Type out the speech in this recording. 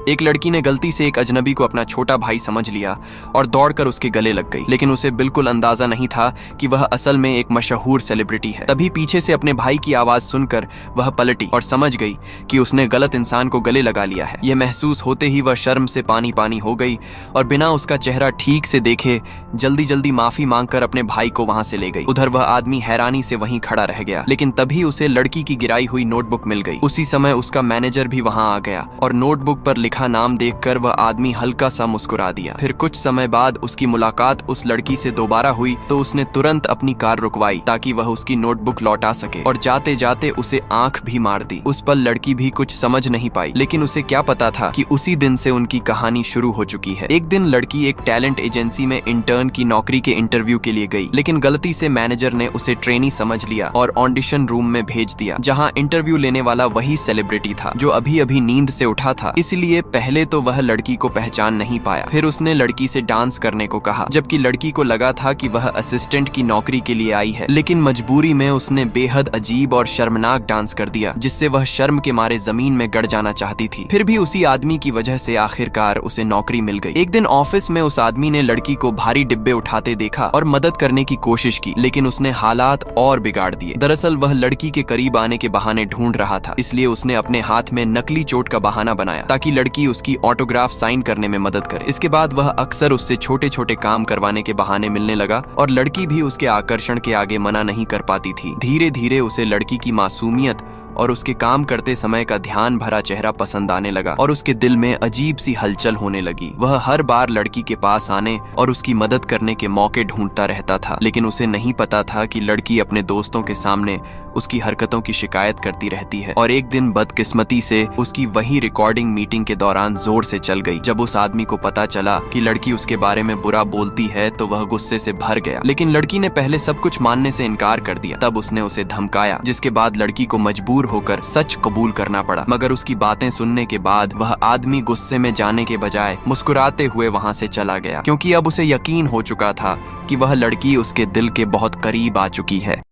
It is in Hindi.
एक लड़की ने गलती से एक अजनबी को अपना छोटा भाई समझ लिया और दौड़कर उसके गले लग गई, लेकिन उसे बिल्कुल अंदाजा नहीं था कि वह असल में एक मशहूर सेलिब्रिटी है। तभी पीछे से अपने भाई की आवाज सुनकर वह पलटी और समझ गई कि उसने गलत इंसान को गले लगा लिया है। यह महसूस होते ही वह शर्म से पानी पानी हो गई और बिना उसका चेहरा ठीक से देखे जल्दी जल्दी माफी मांगकर अपने भाई को वहां से ले गई। उधर वह आदमी हैरानी से वहीं खड़ा रह गया, लेकिन तभी उसे लड़की की गिराई हुई नोटबुक मिल गई। उसी समय उसका मैनेजर भी वहां आ गया और नोटबुक पर लिखा नाम देखकर वह आदमी हल्का सा मुस्कुरा दिया। फिर कुछ समय बाद उसकी मुलाकात उस लड़की से दोबारा हुई तो उसने तुरंत अपनी कार रुकवाई ताकि वह उसकी नोटबुक लौटा सके और जाते जाते उसे आंख भी मार दी। उस पल लड़की भी कुछ समझ नहीं पाई, लेकिन उसे क्या पता था कि उसी दिन से उनकी कहानी शुरू हो चुकी है। एक दिन लड़की एक टैलेंट एजेंसी में इंटर्न की नौकरी के इंटरव्यू के लिए गई, लेकिन गलती से मैनेजर ने उसे ट्रेनी समझ लिया और ऑडिशन रूम में भेज दिया, जहां इंटरव्यू लेने वाला वही सेलिब्रिटी था जो अभी अभी नींद से उठा था। इसलिए पहले तो वह लड़की को पहचान नहीं पाया। फिर उसने लड़की से डांस करने को कहा, जबकि लड़की को लगा था कि वह असिस्टेंट की नौकरी के लिए आई है, लेकिन मजबूरी में उसने बेहद अजीब और शर्मनाक डांस कर दिया, जिससे वह शर्म के मारे जमीन में गड़ जाना चाहती थी। फिर भी उसी आदमी की वजह से आखिरकार उसे नौकरी मिल गई। एक दिन ऑफिस में उस आदमी ने लड़की को भारी डिब्बे उठाते देखा और मदद करने की कोशिश की, लेकिन उसने हालात और बिगाड़ दिए। दरअसल वह लड़की के करीब आने के बहाने ढूंढ रहा था, इसलिए उसने अपने हाथ में नकली चोट का बहाना बनाया ताकि लड़की उसकी ऑटोग्राफ साइन करने में मदद करे। इसके बाद वह अक्सर उससे छोटे छोटे काम करवाने के बहाने मिलने लगा और लड़की भी उसके आकर्षण के आगे मना नहीं कर पाती थी। धीरे धीरे उसे लड़की की मासूमियत और उसके काम करते समय का ध्यान भरा चेहरा पसंद आने लगा और उसके दिल में अजीब सी हलचल होने लगी। वह हर बार लड़की के पास आने और उसकी मदद करने के मौके ढूंढता रहता था, लेकिन उसे नहीं पता था कि लड़की अपने दोस्तों के सामने उसकी हरकतों की शिकायत करती रहती है। और एक दिन बदकिस्मती से उसकी वही रिकॉर्डिंग मीटिंग के दौरान जोर से चल गई। जब उस आदमी को पता चला कि लड़की उसके बारे में बुरा बोलती है तो वह गुस्से से भर गया, लेकिन लड़की ने पहले सब कुछ मानने से इनकार कर दिया। तब उसने उसे धमकाया, जिसके बाद लड़की को मजबूर होकर सच कबूल करना पड़ा। मगर उसकी बातें सुनने के बाद वह आदमी गुस्से में जाने के बजाय मुस्कुराते हुए वहां से चला गया, क्योंकि अब उसे यकीन हो चुका था कि वह लड़की उसके दिल के बहुत करीब आ चुकी है।